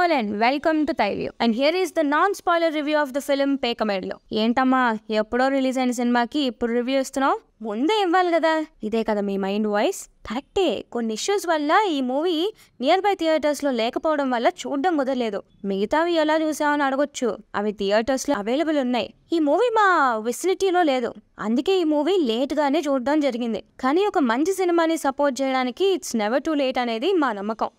all and welcome to Thai and here is the non-spoiler review of the film Pekamerlo. ఏంటమ్మా ఎప్పుడో release అయిన సినిమాకి ఇప్పుడు review ఇస్తున్నావు? ముందే ఇవ్వాలి కదా. ఇదే కదా మీ మైండ్ వాయిస్. కరెక్టే, కొన్ని ఇష్యూస్ వల్ల ఈ మూవీ నియర్ బై థియేటర్స్లో లేకపోవడం వల్ల చూడడం కుదరలేదు. మిగతావి ఎలా చూసామని అడగొచ్చు, అవి థియేటర్స్లో అవైలబుల్ ఉన్నాయి. ఈ మూవీ మా విసినిటీలో లేదు, అందుకే ఈ మూవీ లేట్గానే చూడడం జరిగింది. కానీ ఒక మంచి సినిమాని సపోర్ట్ చేయడానికి ఇట్స్ నెవర్ టూ లేట్ అనేది మా నమ్మకం.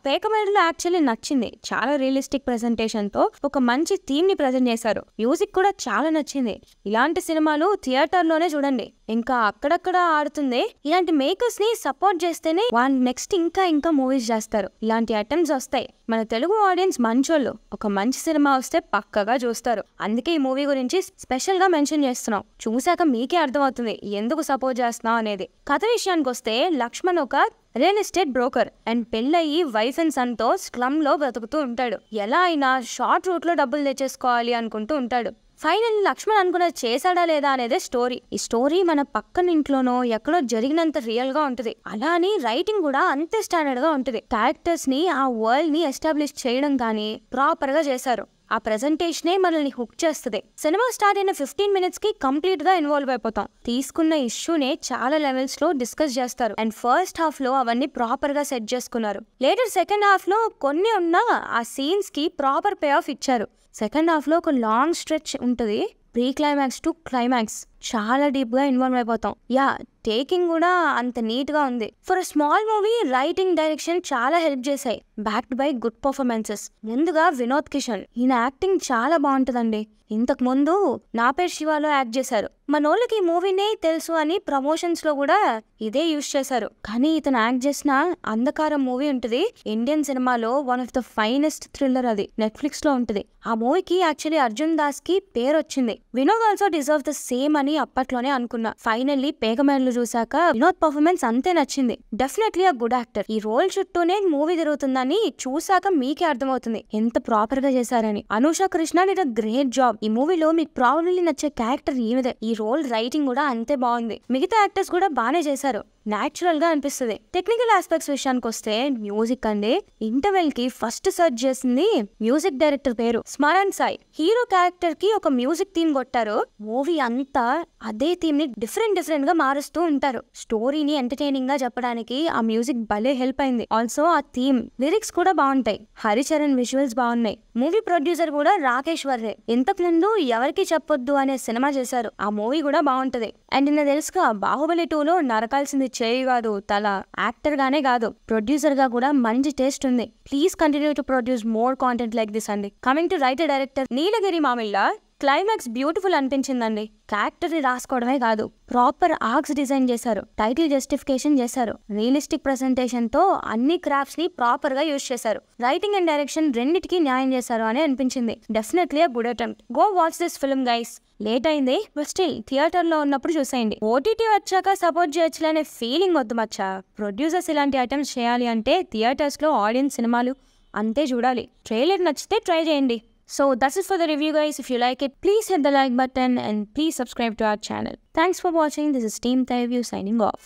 పేకమేడలో యాక్చువల్లీ నచ్చింది. చాలా రియలిస్టిక్ ప్రెజెంటేషన్తో ఒక మంచి థీమ్ ని ప్రజెంట్ చేశారు. మ్యూజిక్ కూడా చాలా నచ్చింది. ఇలాంటి సినిమాలు థియేటర్లోనే చూడండి, ఇంకా అక్కడక్కడ ఆడుతుంది. ఇలాంటి మేకర్స్ ని సపోర్ట్ చేస్తేనే వాళ్ళు నెక్స్ట్ ఇంకా మూవీస్ చేస్తారు. ఇలాంటి అటెంప్ట్స్ వస్తాయి. మన తెలుగు ఆడియన్స్ మంచోళ్ళు, ఒక మంచి సినిమా వస్తే పక్కగా చూస్తారు. అందుకే ఈ మూవీ గురించి స్పెషల్ గా మెన్షన్ చేస్తున్నాం. చూశాక మీకే అర్థమవుతుంది ఎందుకు సపోర్ట్ చేస్తున్నాం అనేది. కథ విషయానికి వస్తే, లక్ష్మణ్ ఒక రియల్ ఎస్టేట్ బ్రోకర్ అండ్ పెళ్ళయి వైఫ్ అండ్ సన్ తో స్లమ్ లో బ్రతుకుతూ ఉంటాడు. ఎలా అయినా షార్ట్ రూట్ లో డబ్బులు తెచ్చేసుకోవాలి అనుకుంటూ ఉంటాడు. ఫైనల్ లక్ష్మణ్ అనుకున్నది చేశాడా లేదా అనేదే స్టోరీ. ఈ స్టోరీ మన పక్కన ఇంట్లోనో ఎక్కడో జరిగినంత రియల్ గా ఉంటుంది. అలా అని రైటింగ్ కూడా అంతే స్టాండర్డ్ గా ఉంటుంది. క్యారెక్టర్స్ ని ఆ వరల్డ్ ని ఎస్టాబ్లిష్ చేయడం కానీ ప్రాపర్ గా చేశారు. ఆ ప్రెజెంటేషనే మనల్ని హుక్ చేస్తుంది. సినిమా స్టార్ట్ అయిన 15 minutes కి కంప్లీట్ గా ఇన్వాల్వ్ అయిపోతాం. తీసుకున్న ఇష్యూనే చాలా లెవెల్స్ లో డిస్కస్ చేస్తారు అండ్ ఫస్ట్ హాఫ్ లో అవన్నీ ప్రాపర్ గా సెట్ చేసుకున్నారు. లేటర్ సెకండ్ హాఫ్ లో కొన్ని ఉన్నా ఆ సీన్స్ కి ప్రాపర్ పే ఆఫ్ ఇచ్చారు. సెకండ్ హాఫ్ లో ఒక లాంగ్ స్ట్రెచ్ ఉంటుంది. ప్రీ క్లైమాక్స్ టు క్లైమాక్స్ చాలా డీప్ గా ఇన్వాల్వ్ అయిపోతాం. టేకింగ్ కూడా అంత నీట్ గా ఉంది. For a small movie writing, direction చాలా హెల్ప్ చేశాయి. Backed by good performances. ముందుగా వినోద్ కిషన్, ఈయన యాక్టింగ్ చాలా బాగుంటుందండి. ఇంతకు ముందు నా పేరు శివాలో యాక్ట్ చేశారు. మనోళ్ళకి ఈ మూవీనే తెలుసు అని ప్రమోషన్స్ లో కూడా ఇదే యూజ్ చేశారు. కానీ ఇతను యాక్ట్ చేసిన అంధకారం మూవీ ఉంటుంది ఇండియన్ సినిమాలో, one of the finest thriller. అది నెట్ఫ్లిక్స్ లో ఉంటుంది. ఆ మూవీకి యాక్చువల్లీ అర్జున్ దాస్ కి పేరు వచ్చింది. Vinod also deserve the same అని అప్పట్లోనే అనుకున్నా. ఫైనల్లీ పేగమేడలు చూసాక వినోద్ పర్ఫార్మెన్స్ అంతే నచ్చింది. Definitely a good actor. ఈ రోల్ చుట్టూనే మూవీ తిరుగుతుందని చూసాక మీకే అర్థమవుతుంది ఎంత ప్రాపర్ గా చేశారని. Anusha Krishna did a great job. ఈ మూవీలో మీకు ప్రాబబ్లీ నచ్చే క్యారెక్టర్ ఈమెదే. ఈ రోల్ రైటింగ్ కూడా అంతే బాగుంది. మిగతా యాక్టర్స్ కూడా బానే చేశారు. న్యాచురల్ గా అనిపిస్తుంది. టెక్నికల్ ఆస్పెక్ట్స్ విషయానికి వస్తే, మ్యూజిక్ అండి. ఇంటర్వెల్ కి ఫస్ట్ సర్చ్ చేసింది మ్యూజిక్ డైరెక్టర్ పేరు స్మరణ్ సాయి. హీరో క్యారెక్టర్ కి ఒక మ్యూజిక్ థీమ్ కొట్టారు. మూవీ అంతా అదే థీమ్ ని డిఫరెంట్ గా మారుస్తూ ఉంటారు. స్టోరీని ఎంటర్టైనింగ్ గా చెప్పడానికి ఆ మ్యూజిక్ భలే హెల్ప్ అయింది. ఆల్సో ఆ థీమ్ లిరిక్స్ కూడా బాగుంటాయి. హరిచరణ్ విజువల్స్ బాగున్నాయి. మూవీ ప్రొడ్యూసర్ కూడా రాకేష్ వర్రే. ఇంతకు ముందు ఎవరికి చెప్పొద్దు అనే సినిమా చేశారు. ఆ మూవీ కూడా బాగుంటది. అండ్ నిన్న తెలుసుగా బాహుబలి 2లో నరకాల్సింది చేయి కాదు తల. యాక్టర్ గానే కాదు, ప్రొడ్యూసర్ గా కూడా మంచి టేస్ట్ ఉంది. Please continue to produce more content like this అండి. Coming to writer director Neelagiri Mamilla, climax beautiful అనిపించిందండి. క్యారెక్టర్ ని రాసుకోవడమే కాదు, ప్రాపర్ ఆర్క్స్ డిజైన్ చేశారు. టైటిల్ జస్టిఫికేషన్ చేశారు. రియలిస్టిక్ ప్రెజెంటేషన్ తో అన్ని క్రాఫ్ట్స్ ని ప్రాపర్ గా యూజ్ చేశారు. రైటింగ్ అండ్ డైరెక్షన్ రెండిటికి న్యాయం చేశారు అని అనిపించింది. Definitely a good attempt. Go watch this film guys. Late అయింది, బట్ స్టిల్ థియేటర్ లో ఉన్నప్పుడు చూసేయండి. ఓటీటీ వచ్చాక సపోర్ట్ చేయొచ్చు అనే ఫీలింగ్ వద్దు మచ్చా. ప్రొడ్యూసర్స్ ఇలాంటి అటెంప్ట్స్ చేయాలి అంటే థియేటర్స్ లో ఆడియన్స్ సినిమాలు అంతే చూడాలి. ట్రైలర్ నచ్చితే ట్రై చేయండి. So that's it for the review guys. If you like it, please hit the like button and please subscribe to our channel. Thanks for watching. This is Team Thai View signing off.